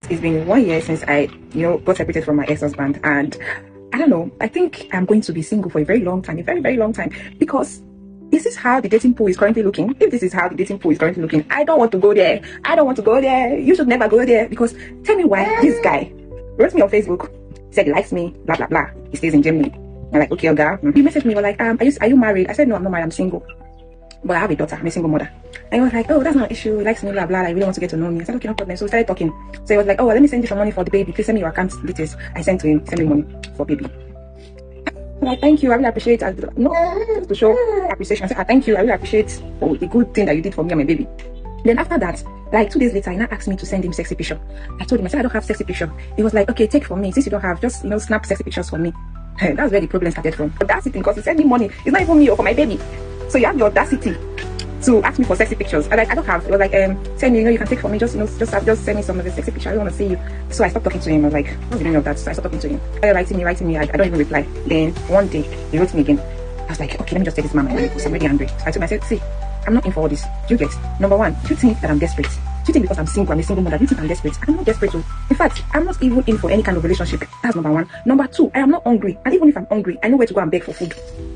It's been 1 year since I, got separated from my ex-husband, and I don't know. I think I'm going to be single for a very long time, a very, very long time, because is this how the dating pool is currently looking? If this is how the dating pool is currently looking, I don't want to go there. I don't want to go there. You should never go there, because tell me why this guy wrote me on Facebook, said he likes me, blah blah blah. He stays in Germany. I'm like, okay, girl. He messaged me, like, are you married? I said, no, I'm not married. I'm single, but I have a daughter. I'm a single mother. And he was like, oh, that's not an issue. He likes me, blah, blah. I really want to get to know me. I said, okay, no problem. So we started talking. So he was like, oh, let me send you some money for the baby. Please send me your account details. I sent to him, send me money for baby. I'm like, thank you. I really appreciate it. No, just to show appreciation. I said, thank you. I really appreciate the good thing that you did for me and my baby. Then after that, like 2 days later, he now asked me to send him sexy picture. I told him, I said, I don't have sexy picture. He was like, okay, take for me. Since you don't have, just, snap sexy pictures for me. That's where the problem started from. Audacity, because he sent me money. It's not even me or for my baby. So you have the audacity to ask me for sexy pictures. I don't have. It was like, send me, you can take for me. Just send me some of the sexy pictures. I don't want to see you. So I stopped talking to him. I was like, what's the meaning of that? So I stopped talking to him. Writing me. I don't even reply. Then one day he wrote me again. I was like, okay, let me just take this man money because I'm really angry. So I told him, I said, see, I'm not in for all this. Do you get? Number one, do you think that I'm desperate? Do you think because I'm single, I'm a single mother, do you think I'm desperate? I'm not desperate. In fact, I'm not even in for any kind of relationship. That's number one. Number two, I am not hungry. And even if I'm hungry, I know where to go and beg for food.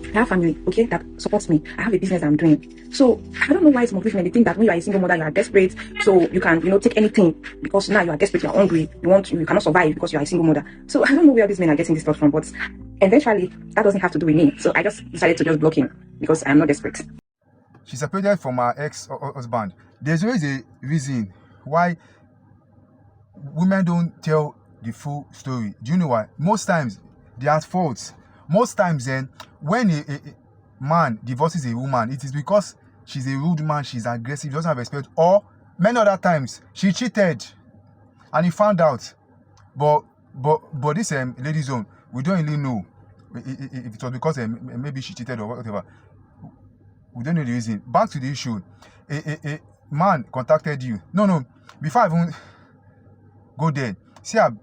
I have family, okay, that supports me. I have a business I'm doing. So I don't know why some of women they think that when you are a single mother, you are desperate, so you can, take anything because now you are desperate, you are hungry, you cannot survive because you are a single mother. So I don't know where these men are getting this stuff from, but eventually that doesn't have to do with me. So I just decided to just block him because I am not desperate. She separated from her ex-husband. There's always a reason why women don't tell the full story. Do you know why? Most times they are at fault. Most times then, when a man divorces a woman, it is because she's a rude man, she's aggressive, doesn't have respect, or many other times she cheated and he found out. But this lady's own, we don't really know if it was because maybe she cheated or whatever. We don't know the reason. Back to the issue. A man contacted you. No. Before I even go there, see her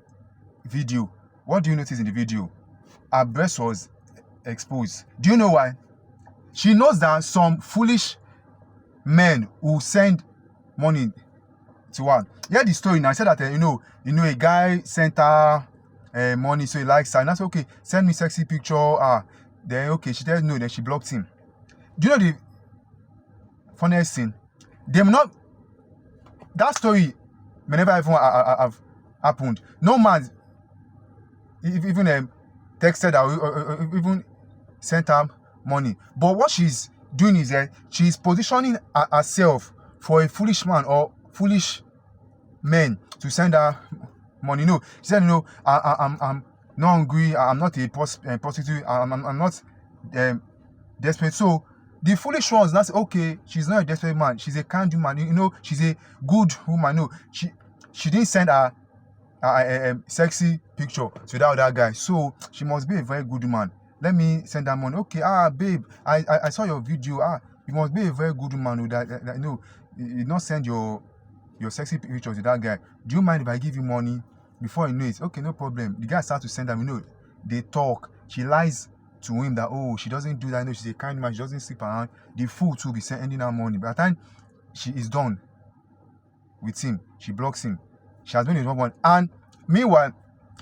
video. What do you notice in the video? Her breast was exposed. Do you know why? She knows that some foolish men will send money to her. Hear the story now. I said that a guy sent her money, so he likes her. And that's okay. Send me sexy picture. Then okay, she said no. Then she blocked him. Do you know the funniest thing? They may not. That story may never even have happened. No man even texted her or even sent her money. But what she's doing is she's positioning herself for a foolish man or foolish men to send her money. No, she said, I'm not hungry. I'm not a prostitute. I'm not desperate. So the foolish ones now say, okay, she's not a desperate man. She's a kind woman. She's a good woman. No, she didn't send her sexy picture to that other guy. So she must be a very good woman. Let me send her money. Okay, babe, I saw your video. You must be a very good woman. You not send your sexy picture to that guy. Do you mind if I give you money? Before you know it, okay, no problem. The guy starts to send them. They talk. She lies to him that she doesn't do that. No, she's a kind man. She doesn't sleep around. The fool too be sending her money. By the time she is done with him, she blocks him. She has been with one, and meanwhile,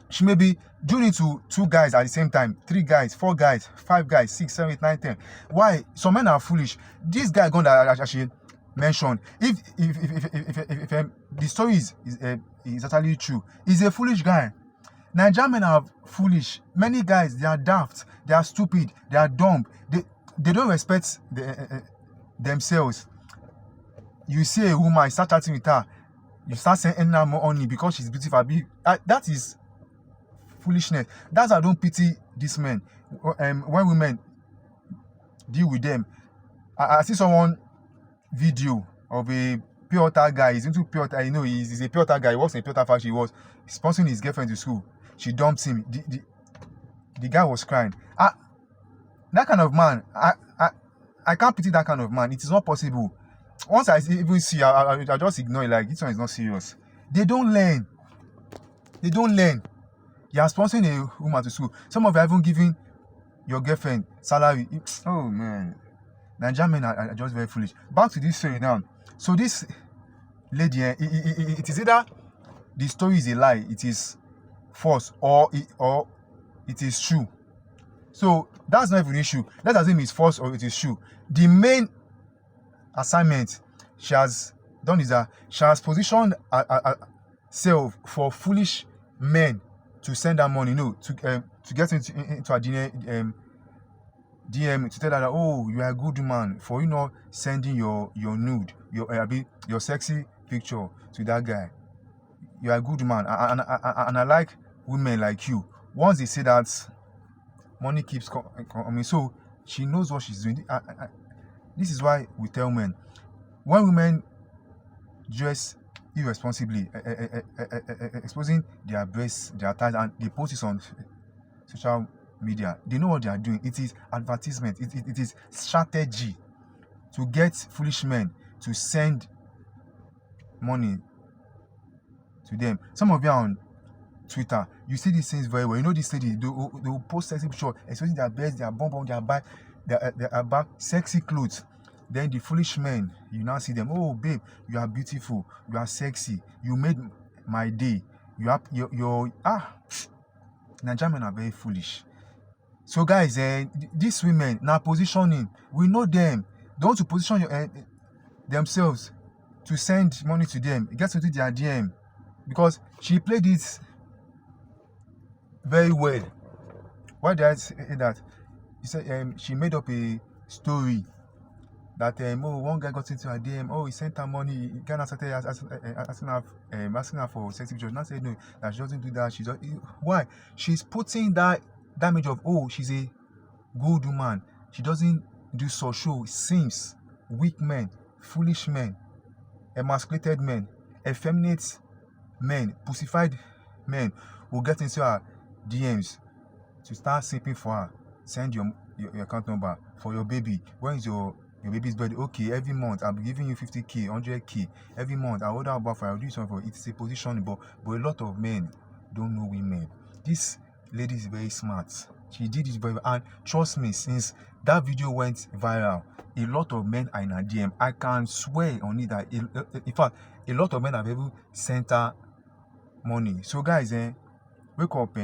she may be doing it to 2 guys at the same time, 3 guys, 4 guys, 5 guys, 6, 7, 8, 9, 10. Why? Some men are foolish. This guy gone that actually mentioned. If the story is actually true, he's a foolish guy. Nigerian men are foolish. Many guys, they are daft, they are stupid, they are dumb. They don't respect themselves. You see a woman, you start chatting with her, you start sending her money because she's beautiful. That is foolishness. That's why I don't pity these men. When women deal with them, I see someone video of a pure water guy. He's into pure water. He's a pure water guy. He works in a pure water factory. He was sponsoring his girlfriend to school. She dumped him. The guy was crying. That kind of man, I can't pity that kind of man. It is not possible. Once I even see, I just ignore it. Like, this one is not serious. They don't learn. You are sponsoring a woman to school. Some of you are even giving your girlfriend salary. Oh man, Nigerian men are just very foolish. Back to this story now. So this lady, it is either the story is a lie, it is false, or it is true. So that's not even an issue. Let's assume it's false or it is true. The main assignment she has done is that she has positioned herself for foolish men to send her money, to get into her DM to tell her that, oh, you are a good man for sending your nude, your sexy picture to that guy. You are a good man, and I like women like you. Once they say that, money keeps coming. So she knows what she's doing. This is why we tell men, when women dress irresponsibly, exposing their breasts, their thighs, and they post it on social media, they know what they are doing. It is advertisement. It is strategy to get foolish men to send money to them. Some of you are on Twitter, you see these things very well. You know this lady, they will post sexy picture, especially their breasts, their bum, their back, sexy clothes. Then the foolish men, you now see them, oh babe, you are beautiful, you are sexy, you made my day. Nigerian men are very foolish. So guys, these women now positioning, we know them. They want to position themselves to send money to them. It gets into their DM, because she played it very well. Why did I say that? He said she made up a story that one guy got into her DM. Oh, he sent her money. Ghana started asking her for sexy pictures. Now said no, that she doesn't do that. Why? She's putting that damage of, oh, she's a good woman. She doesn't do social. Seems weak men, foolish men, emasculated men, effeminate men, pussified men will get into her DMs to start simping for her. Send your account number for your baby. When is your baby's birthday? Okay, every month I'll be giving you 50k, 100k. Every month I'll order about for, I'll do something for it. It's a position, but a lot of men don't know women. This lady is very smart. She did it very well, and trust me, since that video went viral, a lot of men are in her DM. I can swear on it that in fact, a lot of men have even sent her money. So guys, wake up,